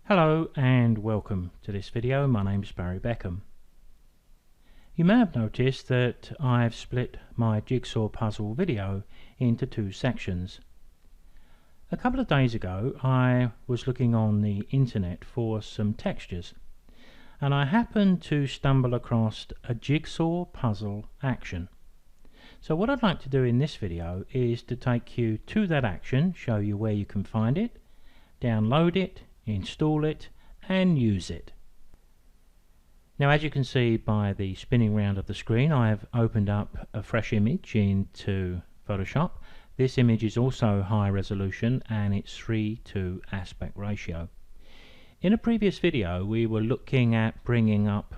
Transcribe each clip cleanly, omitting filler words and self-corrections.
Hello and welcome to this video. My name is Beckham. You may have noticed that I've split my jigsaw puzzle video into two sections. A couple of days ago I was looking on the internet for some textures and I happened to stumble across a jigsaw puzzle action. So what I'd like to do in this video is to take you to that action, show you where you can find it, download it, install it and use it. Now, as you can see by the spinning round of the screen, I have opened up a fresh image into Photoshop. This image is also high resolution and it's 3:2 aspect ratio. In a previous video we were looking at bringing up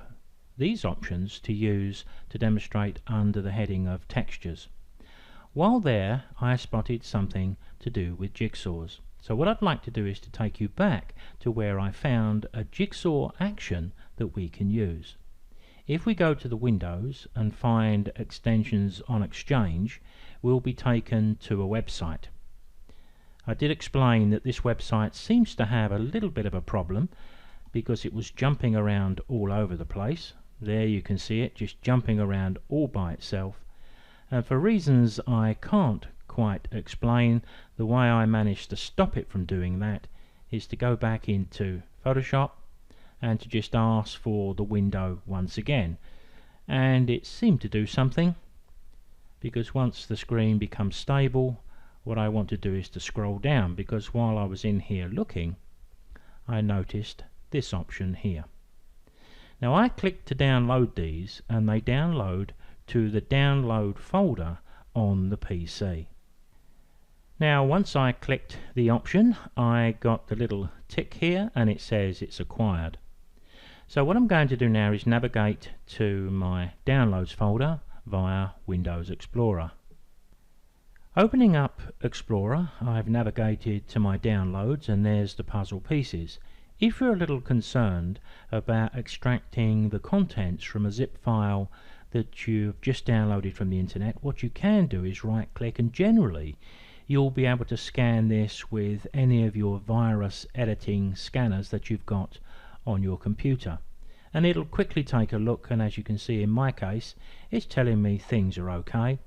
these options to use to demonstrate under the heading of textures. While there I spotted something to do with jigsaws. So what I'd like to do is to take you back to where I found a jigsaw action that we can use. If we go to the Windows and find extensions on Exchange, we'll be taken to a website. I did explain that this website seems to have a little bit of a problem because it was jumping around all over the place. There you can see it just jumping around all by itself, and for reasons I can't quite explain, the way I managed to stop it from doing that is to go back into Photoshop and to just ask for the window once again, and it seemed to do something, because once the screen becomes stable, what I want to do is to scroll down, because while I was in here looking I noticed this option here. Now I clicked to download these and they download to the download folder on the PC. Now once I clicked the option I got the little tick here and it says it's acquired. So what I'm going to do now is navigate to my downloads folder via Windows Explorer. Opening up Explorer, I've navigated to my downloads and there's the puzzle pieces. If you're a little concerned about extracting the contents from a zip file that you've just downloaded from the internet, what you can do is right click, and generally you'll be able to scan this with any of your virus editing scanners that you've got on your computer, and it'll quickly take a look, and as you can see in my case it's telling me things are okay.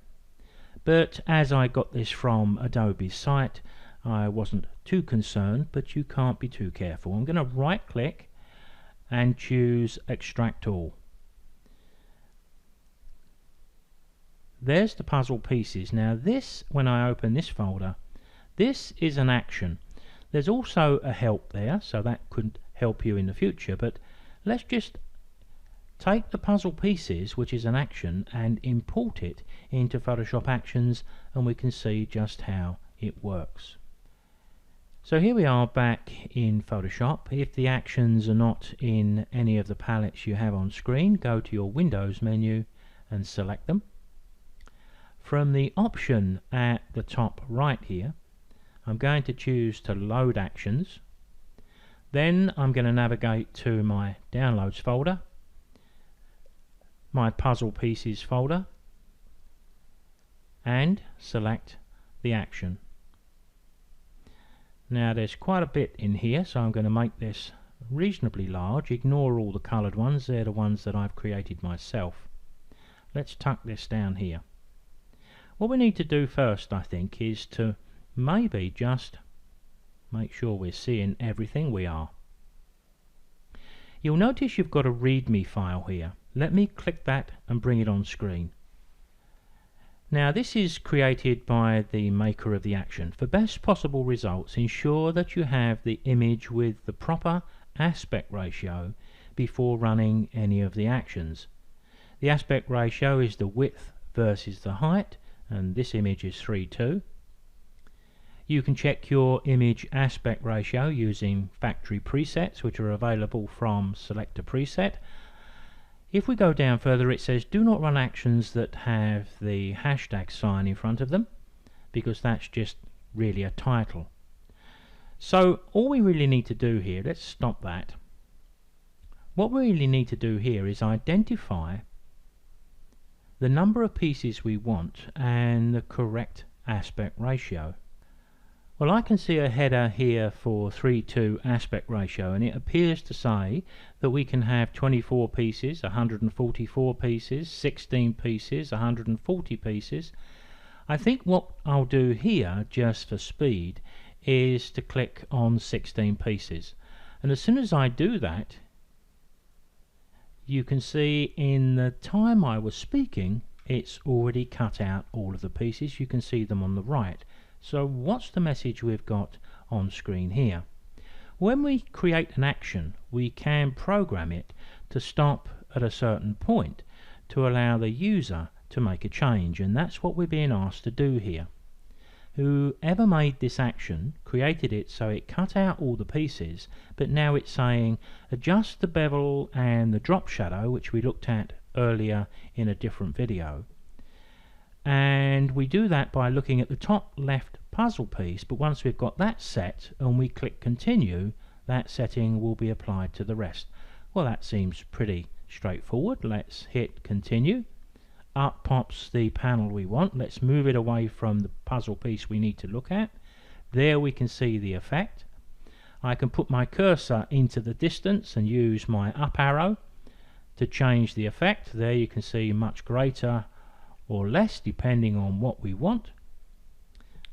But as I got this from Adobe's site I wasn't too concerned, but you can't be too careful. I'm going to right click and choose extract all. There's the puzzle pieces. Now this, when I open this folder, this is an action. There's also a help there, so that could help you in the future, but let's just take the puzzle pieces, which is an action, and import it into Photoshop Actions, and we can see just how it works. So here we are back in Photoshop. If the actions are not in any of the palettes you have on screen, go to your Windows menu and select them. From the option at the top right here, I'm going to choose to load actions. Then I'm going to navigate to my downloads folder, my puzzle pieces folder, and select the action. Now there's quite a bit in here, so I'm going to make this reasonably large. Ignore all the coloured ones, they're the ones that I've created myself. Let's tuck this down here. What we need to do first, I think, is to maybe just make sure we're seeing everything. We are. You'll notice you've got a README file here. Let me click that and bring it on screen. Now this is created by the maker of the action. For best possible results, ensure that you have the image with the proper aspect ratio before running any of the actions. The aspect ratio is the width versus the height, and this image is 3:2. You can check your image aspect ratio using factory presets, which are available from Select a Preset. If we go down further, it says do not run actions that have the hashtag sign in front of them, because that's just really a title. So all we really need to do here, let's stop that. What we really need to do here is identify the number of pieces we want and the correct aspect ratio. Well, I can see a header here for 3:2 aspect ratio, and it appears to say that we can have 24 pieces, 144 pieces, 16 pieces, 140 pieces. I think what I'll do here, just for speed, is to click on 16 pieces. And as soon as I do that, you can see in the time I was speaking, it's already cut out all of the pieces. You can see them on the right. So what's the message we've got on screen here? When we create an action, we can program it to stop at a certain point to allow the user to make a change, and that's what we're being asked to do here. Whoever made this action created it so it cut out all the pieces, but now it's saying adjust the bevel and the drop shadow, which we looked at earlier in a different video. And we do that by looking at the top left puzzle piece, but once we've got that set and we click continue, that setting will be applied to the rest. Well, that seems pretty straightforward. Let's hit continue. Up pops the panel we want. Let's move it away from the puzzle piece we need to look at. There we can see the effect. I can put my cursor into the distance and use my up arrow to change the effect. There you can see much greater or less depending on what we want.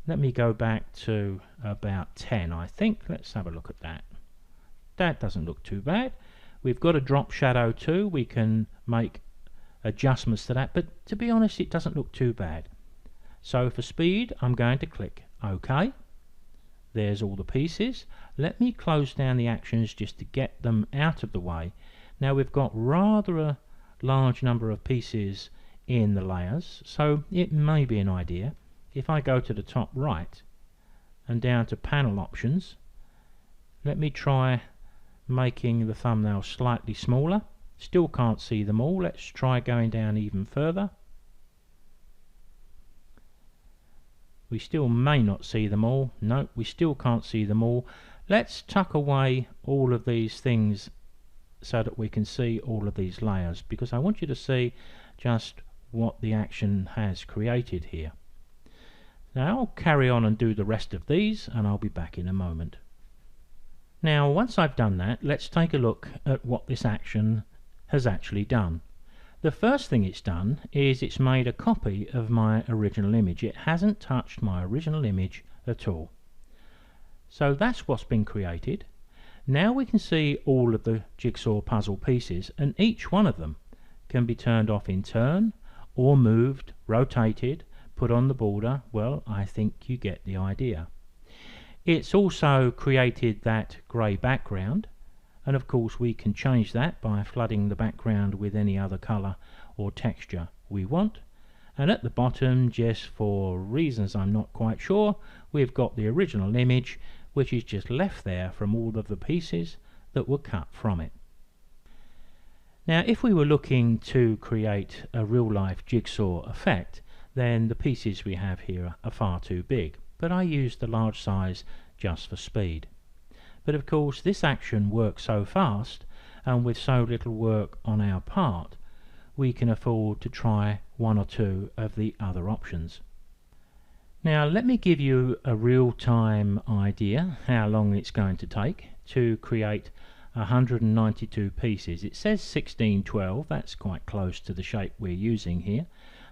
Let me go back to about 10, I think. Let's have a look at that. That doesn't look too bad. We've got a drop shadow too. We can make adjustments to that, but to be honest, it doesn't look too bad. So for speed, I'm going to click OK. There's all the pieces. Let me close down the actions just to get them out of the way. Now we've got rather a large number of pieces in the layers, so it may be an idea if I go to the top right and down to panel options. Let me try making the thumbnail slightly smaller. Still can't see them all. Let's try going down even further. We still may not see them all. No, we still can't see them all. Let's tuck away all of these things so that we can see all of these layers, because I want you to see just what the action has created here. Now I'll carry on and do the rest of these, and I'll be back in a moment. Now once I've done that, let's take a look at what this action has actually done. The first thing it's done is it's made a copy of my original image. It hasn't touched my original image at all. So that's what's been created. Now we can see all of the jigsaw puzzle pieces, and each one of them can be turned off in turn or moved, rotated, put on the border. Well, I think you get the idea. It's also created that grey background, and of course we can change that by flooding the background with any other colour or texture we want. And at the bottom, just for reasons I'm not quite sure, we've got the original image, which is just left there from all of the pieces that were cut from it. Now if we were looking to create a real-life jigsaw effect, then the pieces we have here are far too big, but I used the large size just for speed. But of course this action works so fast, and with so little work on our part, we can afford to try one or two of the other options. Now let me give you a real-time idea how long it's going to take to create 192 pieces. It says 1612, that's quite close to the shape we're using here.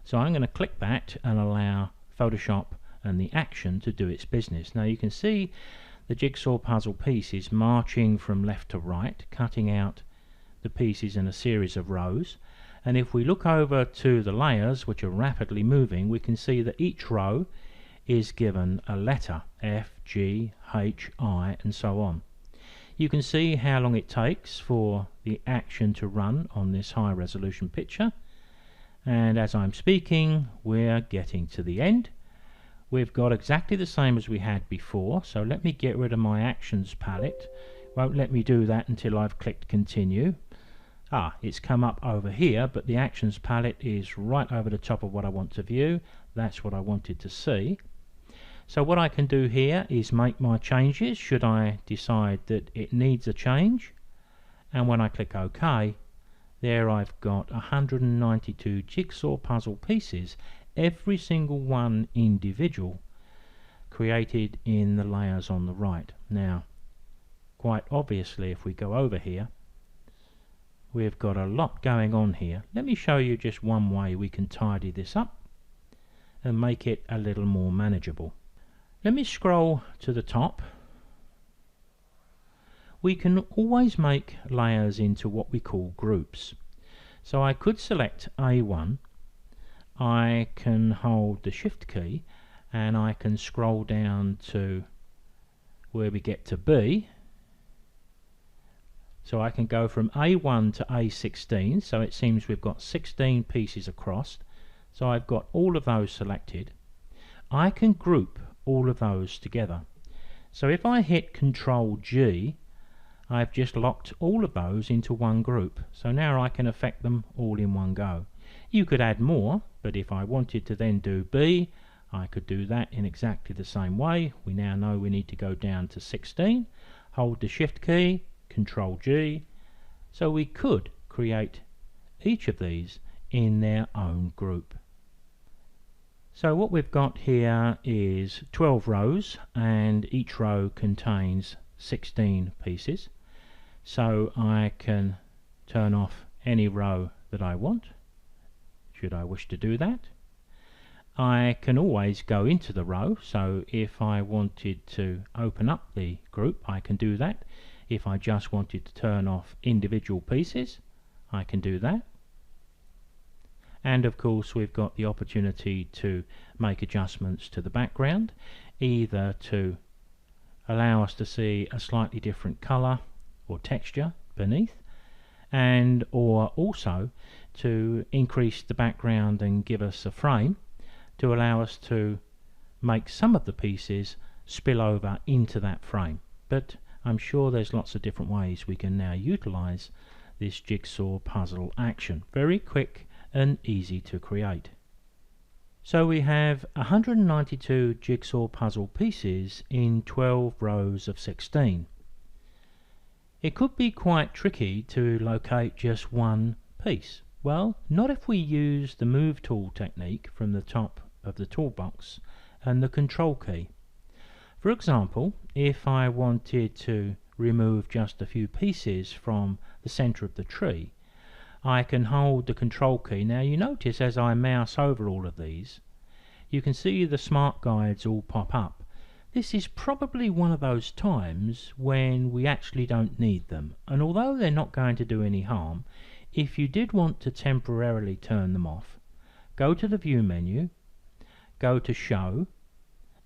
So I'm going to click that and allow Photoshop and the action to do its business. Now you can see the jigsaw puzzle pieces marching from left to right, cutting out the pieces in a series of rows. And if we look over to the layers, which are rapidly moving, we can see that each row is given a letter, F, G, H, I, and so on. You can see how long it takes for the action to run on this high resolution picture. And as I'm speaking, we're getting to the end. We've got exactly the same as we had before, so let me get rid of my actions palette. Won't let me do that until I've clicked continue. It's come up over here, but the actions palette is right over the top of what I want to view. That's what I wanted to see. So what I can do here is make my changes should I decide that it needs a change, and when I click OK, there I've got 192 jigsaw puzzle pieces, every single one individual, created in the layers on the right. Now, quite obviously, if we go over here, we've got a lot going on here. Let me show you just one way we can tidy this up and make it a little more manageable. Let me scroll to the top. We can always make layers into what we call groups. So I could select A1, I can hold the Shift key and I can scroll down to where we get to B. So I can go from A1 to A16, so it seems we've got 16 pieces across. So I've got all of those selected. I can group all of those together. So if I hit Control G, I've just locked all of those into one group. So now I can affect them all in one go. You could add more, but if I wanted to then do B, I could do that in exactly the same way. We now know we need to go down to 16, hold the Shift key, Control G, so we could create each of these in their own group. So what we've got here is 12 rows, and each row contains 16 pieces. So I can turn off any row that I want, should I wish to do that. I can always go into the row, so if I wanted to open up the group, I can do that. If I just wanted to turn off individual pieces, I can do that. And of course we've got the opportunity to make adjustments to the background, either to allow us to see a slightly different color or texture beneath, and or also to increase the background and give us a frame to allow us to make some of the pieces spill over into that frame. But I'm sure there's lots of different ways we can now utilize this jigsaw puzzle action. Very quick and easy to create. So we have 192 jigsaw puzzle pieces in 12 rows of 16. It could be quite tricky to locate just one piece. Well, not if we use the move tool technique from the top of the toolbox and the control key. For example, if I wanted to remove just a few pieces from the center of the tree, I can hold the control key. Now you notice as I mouse over all of these, you can see the smart guides all pop up. This is probably one of those times when we actually don't need them, and although they're not going to do any harm, if you did want to temporarily turn them off, go to the View menu, go to Show,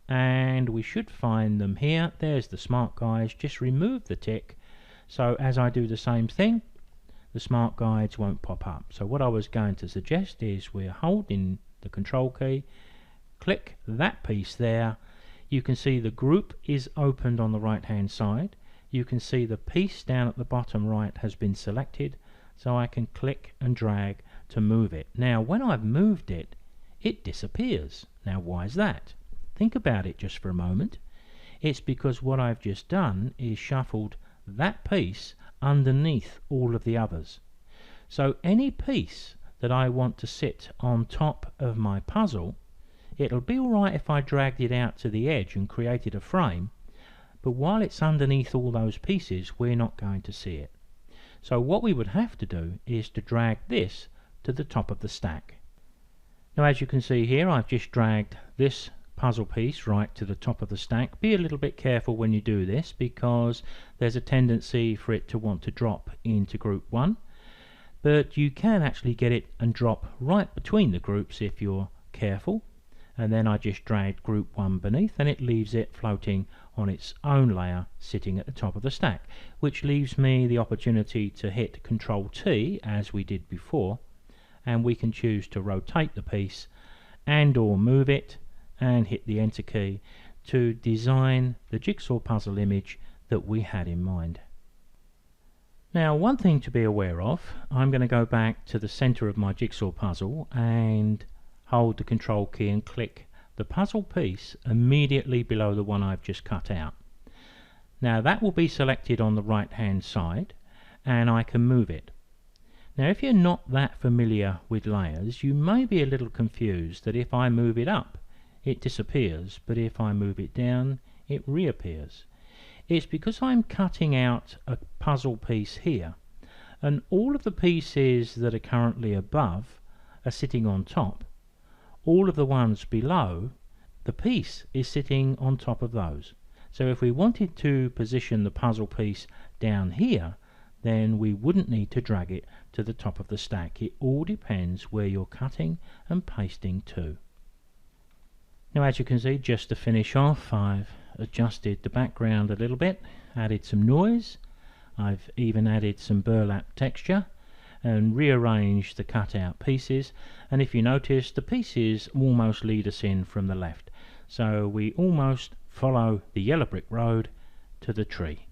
and we should find them here. There's the smart guides. Just remove the tick, so as I do the same thing, the smart guides won't pop up. So what I was going to suggest is we're holding the control key, click that piece there. You can see the group is opened on the right hand side. You can see the piece down at the bottom right has been selected, so I can click and drag to move it. Now when I've moved it, it disappears. Now why is that? Think about it just for a moment. It's because what I've just done is shuffled that piece underneath all of the others. So any piece that I want to sit on top of my puzzle, it'll be alright if I dragged it out to the edge and created a frame, but while it's underneath all those pieces, we're not going to see it. So what we would have to do is to drag this to the top of the stack. Now as you can see here, I've just dragged this puzzle piece right to the top of the stack. Be a little bit careful when you do this, because there's a tendency for it to want to drop into group 1, but you can actually get it and drop right between the groups if you're careful. And then I just dragged group 1 beneath, and it leaves it floating on its own layer sitting at the top of the stack, which leaves me the opportunity to hit Control T as we did before, and we can choose to rotate the piece and or move it, and hit the Enter key to design the jigsaw puzzle image that we had in mind. Now one thing to be aware of, I'm going to go back to the center of my jigsaw puzzle and hold the control key and click the puzzle piece immediately below the one I've just cut out. Now that will be selected on the right hand side, and I can move it. Now if you're not that familiar with layers, you may be a little confused that if I move it up, it disappears, but if I move it down, it reappears. It's because I'm cutting out a puzzle piece here, and all of the pieces that are currently above are sitting on top. All of the ones below, the piece is sitting on top of those. So if we wanted to position the puzzle piece down here, then we wouldn't need to drag it to the top of the stack. It all depends where you're cutting and pasting to. Now, as you can see, just to finish off, I've adjusted the background a little bit, added some noise, I've even added some burlap texture and rearranged the cutout pieces, and if you notice, the pieces almost lead us in from the left, so we almost follow the yellow brick road to the tree.